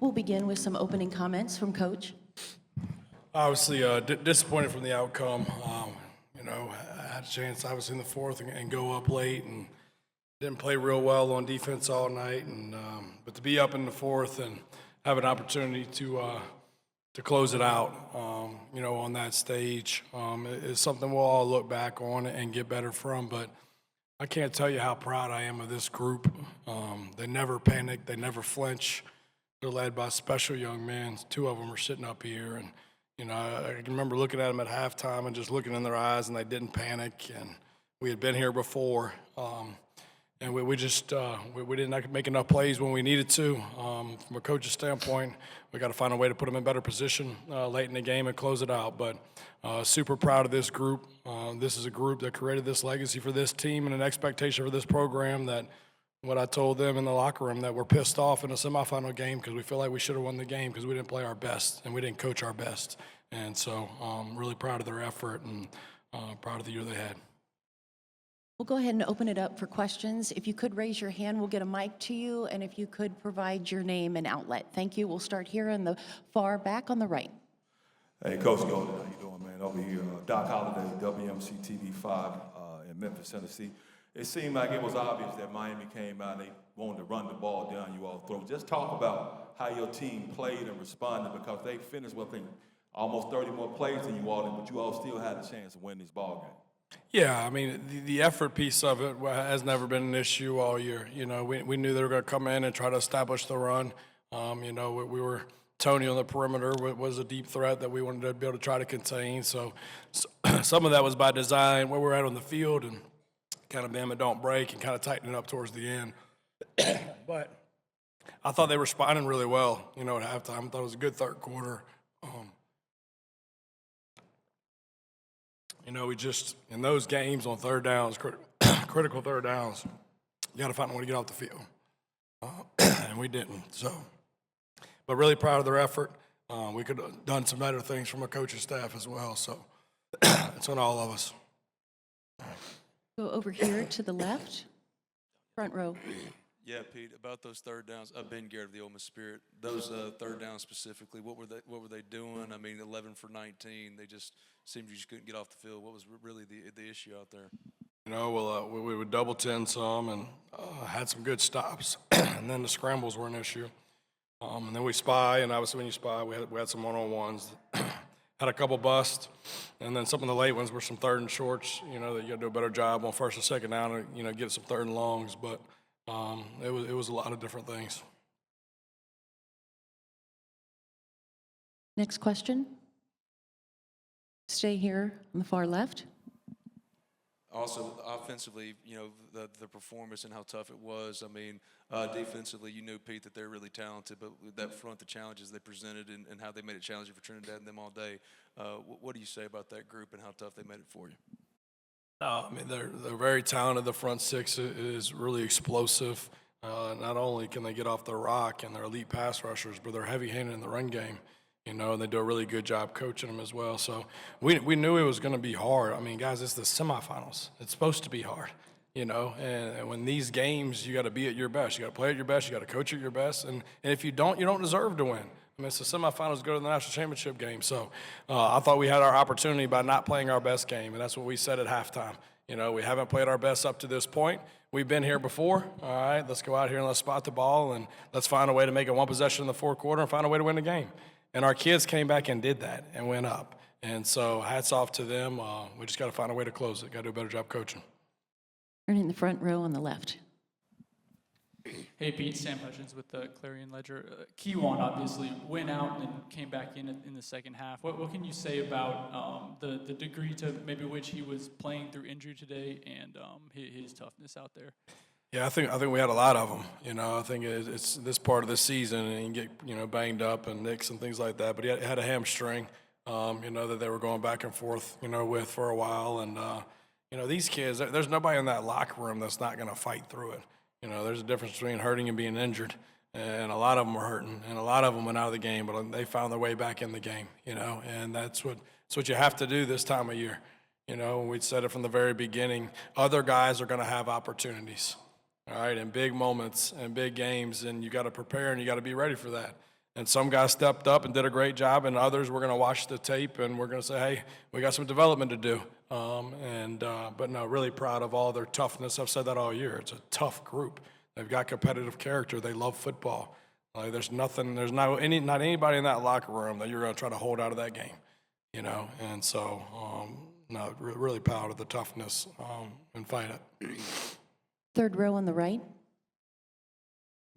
We'll begin with some opening comments from Coach. Obviously, disappointed from the outcome. I had a chance, obviously, in the fourth and go up late and didn't play real well on defense all night. But to be up in the fourth and have an opportunity to close it out, on that stage is something we'll all look back on and get better from. But I can't tell you how proud I am of this group. They never panic. They never flinch. They're led by special young men. Two of them are sitting up here. And, I can remember looking at them at halftime and just looking in their eyes, and they didn't panic. And we had been here before. And we just we didn't make enough plays when we needed to. From a coach's standpoint, we got to find a way to put them in better position late in the game and close it out. But super proud of this group. This is a group that created this legacy for this team and an expectation for this program that what I told them in the locker room, that we're pissed off in a semifinal game because we feel like we should have won the game because we didn't play our best and we didn't coach our best. And so I'm really proud of their effort and proud of the year they had. We'll go ahead and open it up for questions. If you could raise your hand, we'll get a mic to you, and if you could provide your name and outlet. Thank you. We'll start here in the far back on the right. Hey, Coach Golden, how you doing, man? Over here, Doc Holliday, WMC TV5 in Memphis, Tennessee. It seemed like it was obvious that Miami came out and they wanted to run the ball down you all throat. Just talk about how your team played and responded, because they finished with, I think, almost 30 more plays than you all, but you all still had a chance to win this ball game. Yeah, I mean, the effort piece of it has never been an issue all year. We knew they were going to come in and try to establish the run. We were Tony on the perimeter was a deep threat that we wanted to be able to try to contain. So some of that was by design, where we're at on the field, and kind of bend but don't break and kind of tighten it up towards the end. But I thought they were responding really well, at halftime. I thought it was a good third quarter. We just, in those games on third downs, critical third downs, you got to find a way to get off the field. And we didn't. But really proud of their effort. We could have done some better things from a coaching staff as well. So it's on all of us. Go over here to the left, front row. Yeah, Pete, about those third downs, Ben Garrett of the Ole Miss Spirit, those third downs specifically, what were they doing? I mean, 11 for 19, they just seemed you just couldn't get off the field. What was really the issue out there? We would double 10 some and had some good stops, and then the scrambles were an issue. And then we spy, and obviously when you spy, we had some one-on-ones. Had a couple busts, and then some of the late ones were some third and shorts, that you got to do a better job on first and second down and, get some third and longs. But it was a lot of different things. Next question. Stay here on the far left. Also, offensively, the performance and how tough it was. I mean, defensively, you knew, Pete, that they're really talented, but with that front, the challenges they presented and how they made it challenging for Trinidad and them all day. What do you say about that group and how tough they made it for you? I mean, they're very talented. The front six is really explosive. Not only can they get off the rock and they're elite pass rushers, but they're heavy-handed in the run game. And they do a really good job coaching them as well. So we knew it was going to be hard. I mean, guys, it's the semifinals. It's supposed to be hard, And when these games, you got to be at your best. You got to play at your best. You got to coach at your best. And if you don't deserve to win. I mean, it's the semifinals go to the national championship game. So I thought we had our opportunity by not playing our best game, and that's what we said at halftime. We haven't played our best up to this point. We've been here before. All right, let's go out here and let's spot the ball, and let's find a way to make it one possession in the fourth quarter and find a way to win the game. And our kids came back and did that and went up. And so hats off to them. We just got to find a way to close it. Got to do a better job coaching. In the front row on the left. Hey, Pete, Sam Hutchins with the Clarion Ledger. Kiwan obviously went out and came back in the second half. What can you say about the degree to maybe which he was playing through injury today and his toughness out there? Yeah, I think we had a lot of them. I think it's this part of the season, and you get banged up and nicks and things like that. But he had a hamstring, that they were going back and forth, with for a while. And these kids, there's nobody in that locker room that's not going to fight through it. There's a difference between hurting and being injured, and a lot of them were hurting, and a lot of them went out of the game, but they found their way back in the game. And that's what you have to do this time of year. We said it from the very beginning. Other guys are going to have opportunities. All right, in big moments and big games, and you got to prepare and you got to be ready for that. And some guys stepped up and did a great job, and others we're going to watch the tape and we're going to say, hey, we got some development to do. But no, really proud of all their toughness. I've said that all year. It's a tough group. They've got competitive character. They love football. There's not anybody in that locker room that you're going to try to hold out of that game, you know. And so, no, really proud of the toughness and fight it. Third row on the right.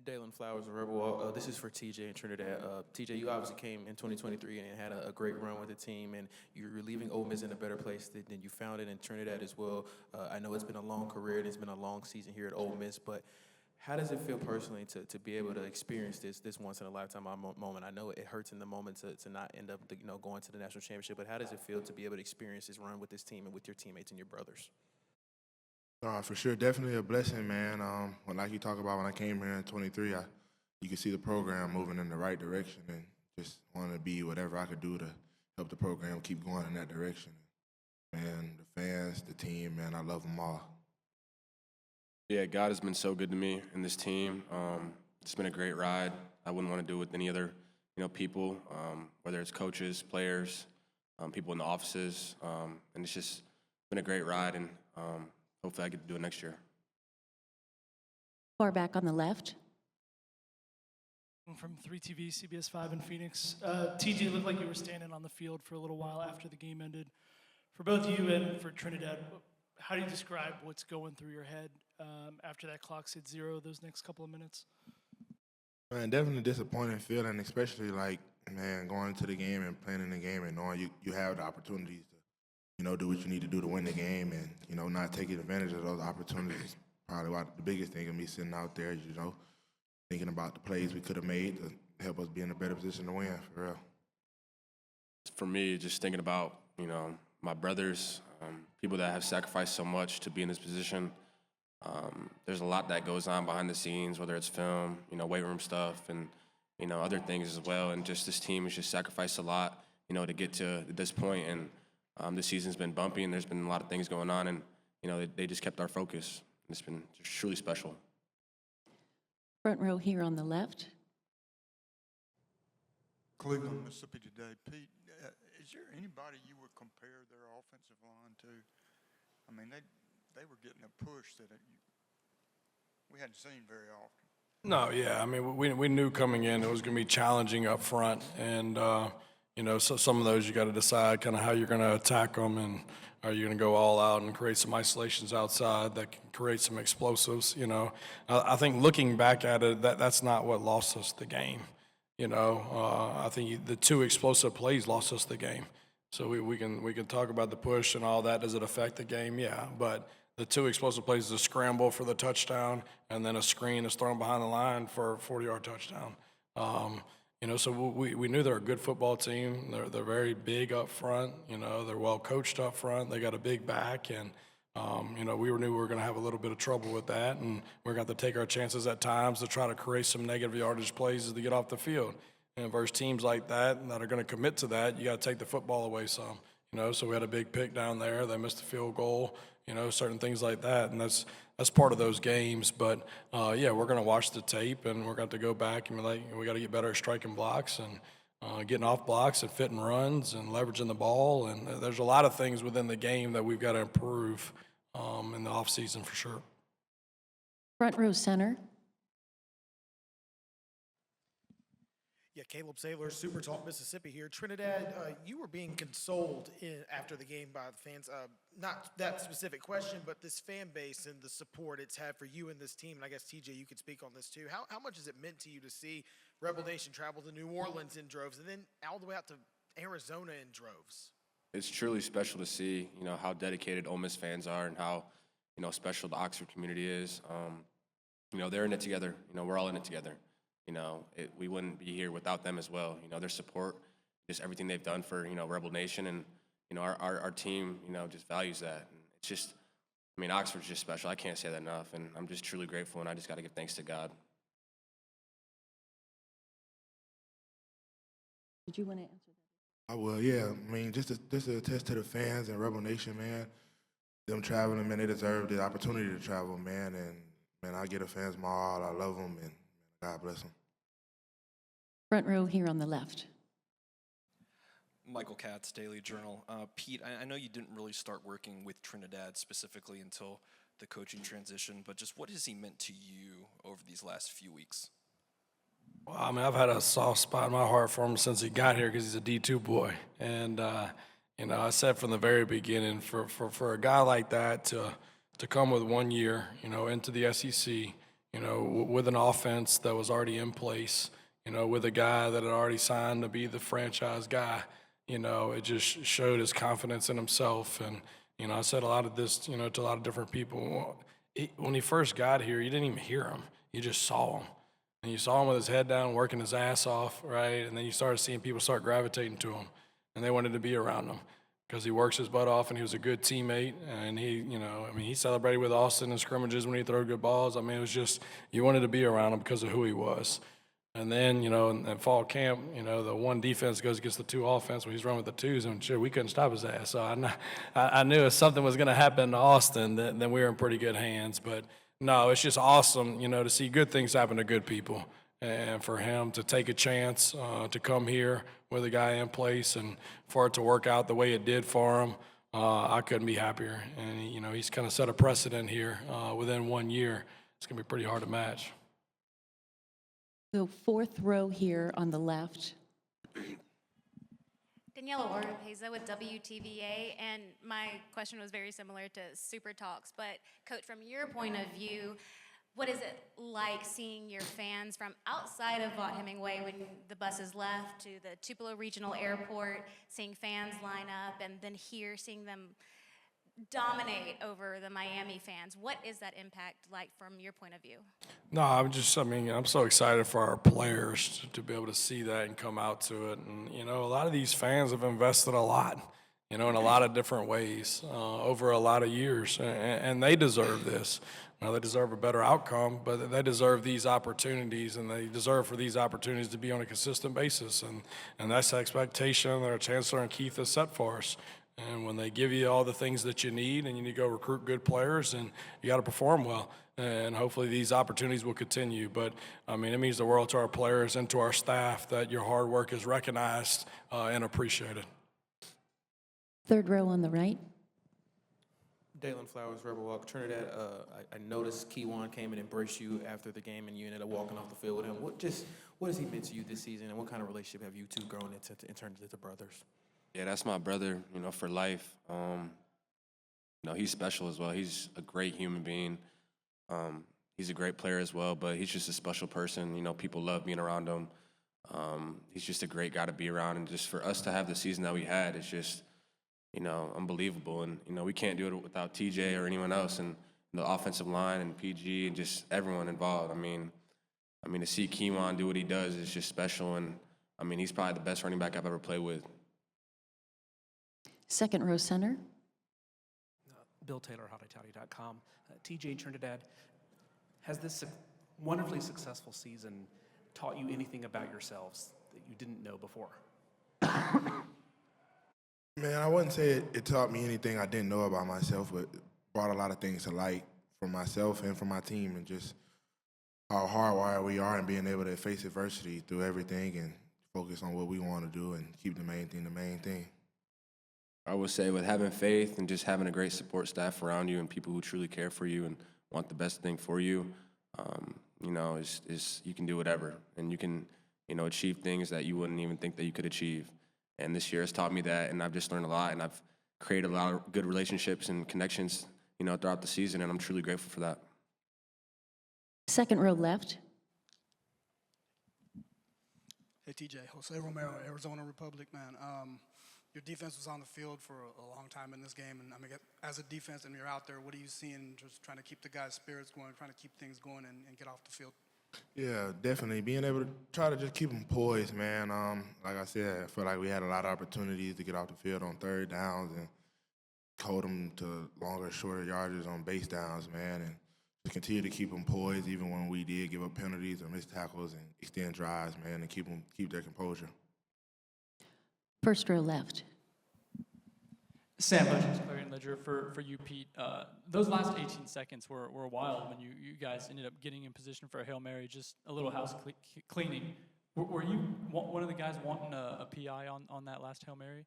Dalen Flowers, a Rebel. This is for TJ and Trinidad. TJ, you obviously came in 2023 and had a great run with the team, and you're leaving Ole Miss in a better place than you found it in Trinidad as well. I know it's been a long career and it's been a long season here at Ole Miss, but how does it feel personally to be able to experience this once in a lifetime moment? I know it hurts in the moment to not end up going to the national championship, but how does it feel to be able to experience this run with this team and with your teammates and your brothers? For sure, definitely a blessing, man. Like you talk about, when I came here in 23, you could see the program moving in the right direction, and just wanted to be whatever I could do to help the program keep going in that direction. Man, the fans, the team, man, I love them all. Yeah, God has been so good to me and this team. It's been a great ride. I wouldn't want to do it with any other, people, whether it's coaches, players, people in the offices, and it's just been a great ride, and hopefully I get to do it next year. Far back on the left. From 3TV, CBS 5 in Phoenix. TJ, looked like you were standing on the field for a little while after the game ended. For both you and for Trinidad, how do you describe what's going through your head after that clock hit zero those next couple of minutes? Man, definitely disappointing feeling, especially going into the game and playing in the game and knowing you have the opportunities to, do what you need to do to win the game, and, not taking advantage of those opportunities. Probably the biggest thing of me sitting out there, thinking about the plays we could have made to help us be in a better position to win, for real. For me, just thinking about, my brothers, people that have sacrificed so much to be in this position. There's a lot that goes on behind the scenes, whether it's film, weight room stuff, and, other things as well. And just this team has just sacrificed a lot, to get to this point. And this season's been bumpy, and there's been a lot of things going on, and, they just kept our focus. It's been just truly special. Front row here on the left. Cleveland, Mississippi today. Pete, is there anybody you would compare their offensive line to? I mean, they were getting a push that we hadn't seen very often. No, yeah. I mean, we knew coming in it was going to be challenging up front, and so some of those you got to decide kind of how you're going to attack them, and are you going to go all out and create some isolations outside that can create some explosives? I think looking back at it, that's not what lost us the game. I think the two explosive plays lost us the game. So we can talk about the push and all that. Does it affect the game? Yeah, but the two explosive plays is a scramble for the touchdown, and then a screen is thrown behind the line for a 40-yard touchdown. So we knew they're a good football team. They're very big up front. They're well coached up front. They got a big back, and we knew we were going to have a little bit of trouble with that, and we're going to have to take our chances at times to try to create some negative yardage plays to get off the field. And versus teams like that are going to commit to that, you got to take the football away some. So we had a big pick down there. They missed a field goal. Certain things like that, and that's part of those games. But we're going to watch the tape, and we're going to go back and be like, we got to get better at striking blocks and getting off blocks and fitting runs and leveraging the ball. And there's a lot of things within the game that we've got to improve in the off season for sure. Front row center. Yeah, Caleb Saylor, Super Talk Mississippi here. Trinidad, you were being consoled after the game by the fans. Not that specific question, but this fan base and the support it's had for you and this team. And I guess, TJ, you could speak on this too. How much has it meant to you to see Rebel Nation travel to New Orleans in droves and then all the way out to Arizona in droves? It's truly special to see, how dedicated Ole Miss fans are and how, special the Oxford community is. They're in it together. We're all in it together. We wouldn't be here without them as well. Their support, just everything they've done for, Rebel Nation, and, our team, just values that. And it's just, Oxford's just special. I can't say that enough, and I'm just truly grateful, and I just got to give thanks to God. Did you want to answer that? I will, yeah. Just to attest to the fans and Rebel Nation, man, them traveling, man, they deserve the opportunity to travel, man, and, man, I give the fans my all. I love them, and God bless them. Front row here on the left. Michael Katz, Daily Journal. Pete, I know you didn't really start working with Trinidad specifically until the coaching transition, but just what has he meant to you over these last few weeks? Well, I mean, I've had a soft spot in my heart for him since he got here because he's a D2 boy. And, you know, I said from the very beginning, for a guy like that to come with 1 year, you know, into the SEC, you know, with an offense that was already in place, you know, with a guy that had already signed to be the franchise guy, you know, it just showed his confidence in himself. And, you know, I said a lot of this, you know, to a lot of different people. When he first got here, you didn't even hear him. You just saw him. And you saw him with his head down, working his ass off, right? And then you started seeing people start gravitating to him, and they wanted to be around him because he works his butt off, and he was a good teammate. And he, you know, I mean, he celebrated with Austin in scrimmages when he threw good balls. I mean, it was just, you wanted to be around him because of who he was. And then, you know, in fall camp, you know, the one defense goes against the two offense when he's running with the twos, and sure, we couldn't stop his ass. So I knew if something was going to happen to Austin, then we were in pretty good hands. But no, it's just awesome, you know, to see good things happen to good people. And for him to take a chance to come here with a guy in place and for it to work out the way it did for him, I couldn't be happier. And, you know, he's kind of set a precedent here within 1 year. It's going to be pretty hard to match. So fourth row here on the left. Daniela Oropeza with WTVA, and my question was very similar to Super Talks, but Coach, from your point of view, what is it like seeing your fans from outside of Vaught Hemingway when the buses left to the Tupelo Regional Airport, seeing fans line up, and then here seeing them dominate over the Miami fans? What is that impact like from your point of view? No, I'm so excited for our players to be able to see that and come out to it. And, you know, a lot of these fans have invested a lot, you know, in a lot of different ways over a lot of years, and they deserve this. Now, they deserve a better outcome, but they deserve these opportunities, and they deserve for these opportunities to be on a consistent basis. And that's the expectation that our Chancellor and Keith has set for us. And when they give you all the things that you need and you need to go recruit good players, and you got to perform well. And hopefully these opportunities will continue. But, I mean, it means the world to our players and to our staff that your hard work is recognized and appreciated. Third row on the right. Dalen Flowers, Rebel Walk. Trinidad, I noticed Keywan came and embraced you after the game, and you ended up walking off the field with him. What has he meant to you this season, and what kind of relationship have you two grown in terms of the brothers? Yeah, that's my brother, you know, for life. You know, he's special as well. He's a great human being. He's a great player as well, but he's just a special person. You know, people love being around him. He's just a great guy to be around, and just for us to have the season that we had, it's just, you know, unbelievable. And, you know, we can't do it without TJ or anyone else, and the offensive line and PG and just everyone involved. I mean, to see Keywan do what he does is just special, and, I mean, he's probably the best running back I've ever played with. Second row center. Bill Taylor, hotitoddy.com. TJ Trinidad, has this wonderfully successful season taught you anything about yourselves that you didn't know before? Man, I wouldn't say it taught me anything I didn't know about myself, but brought a lot of things to light for myself and for my team, and just how hardwired we are and being able to face adversity through everything and focus on what we want to do and keep the main thing. I would say with having faith and just having a great support staff around you and people who truly care for you and want the best thing for you, you know, is you can do whatever, and you can, you know, achieve things that you wouldn't even think that you could achieve. And this year has taught me that, and I've just learned a lot, and I've created a lot of good relationships and connections, you know, throughout the season, and I'm truly grateful for that. Second row left. Hey, TJ, Jose Romero, Arizona Republic, man. Your defense was on the field for a long time in this game, and I mean, as a defense, and you're out there, what are you seeing just trying to keep the guys' spirits going, trying to keep things going and get off the field? Yeah, definitely. Being able to try to just keep them poised, man. Like I said, I feel like we had a lot of opportunities to get off the field on third downs and hold them to longer, shorter yardages on base downs, man, and just continue to keep them poised even when we did give up penalties or missed tackles, and extend drives, man, and keep their composure. First row left. Sam Hutchins, Clarion Ledger, for you, Pete. Those last 18 seconds were wild when you guys ended up getting in position for a Hail Mary, just a little house cleaning. Were you one of the guys wanting a PI on that last Hail Mary?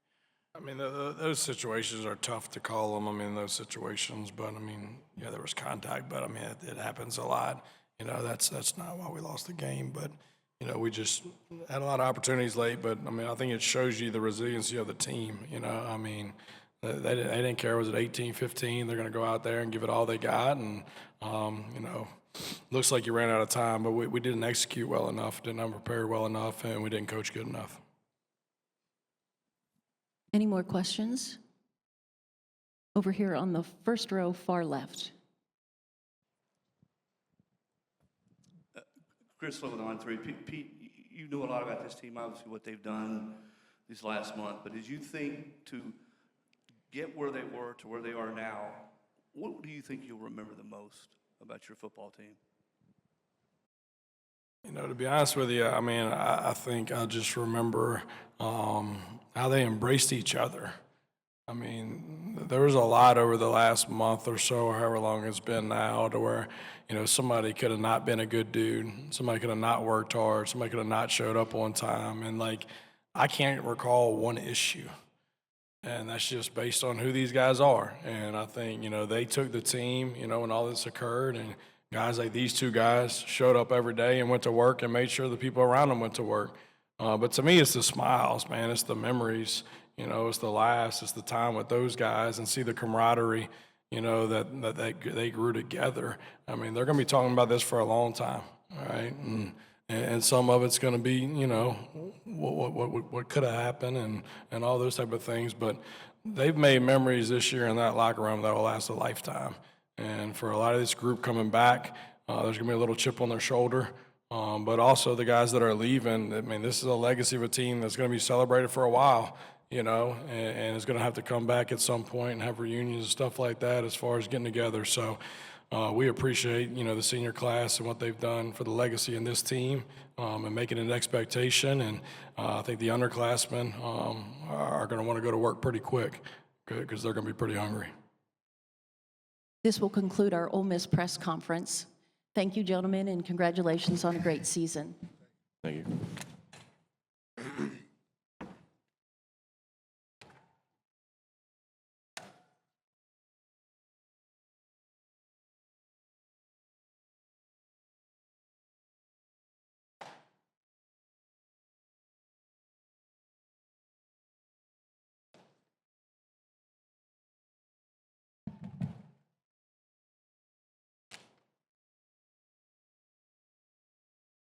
I mean, those situations are tough to call them. I mean, those situations, but I mean, yeah, there was contact, but I mean, it happens a lot. You know, that's not why we lost the game, but you know, we just had a lot of opportunities late. But I mean, I think it shows you the resiliency of the team. You know, I mean, they didn't care. Was it 18-15? They're going to go out there and give it all they got, and you know, looks like you ran out of time, but we didn't execute well enough, didn't prepare well enough, and we didn't coach good enough. Any more questions? Over here on the first row, far left. Chris Lowe with On 3. Pete, you know a lot about this team, obviously what they've done this last month, but as you think to get where they were to where they are now, what do you think you'll remember the most about your football team? You know, to be honest with you, I mean, I think I just remember how they embraced each other. I mean, there was a lot over the last month or so, or however long it's been now, to where, you know, somebody could have not been a good dude. Somebody could have not worked hard. Somebody could have not showed up on time. And, like, I can't recall one issue. And that's just based on who these guys are. And I think, you know, they took the team, you know, when all this occurred, and guys like these two guys showed up every day and went to work and made sure the people around them went to work. But to me, it's the smiles, man. It's the memories. You know, it's the laughs. It's the time with those guys and see the camaraderie, you know, that they grew together. I mean, they're going to be talking about this for a long time, all right? And some of it's going to be, you know, what could have happened and all those type of things. But they've made memories this year in that locker room that will last a lifetime. And for a lot of this group coming back, there's going to be a little chip on their shoulder. But also the guys that are leaving, I mean, this is a legacy of a team that's going to be celebrated for a while, you know, and is going to have to come back at some point and have reunions and stuff like that as far as getting together. So we appreciate, you know, the senior class and what they've done for the legacy in this team and making it an expectation. And I think the underclassmen are going to want to go to work pretty quick because they're going to be pretty hungry. This will conclude our Ole Miss press conference. Thank you, gentlemen, and congratulations on a great season. Thank you.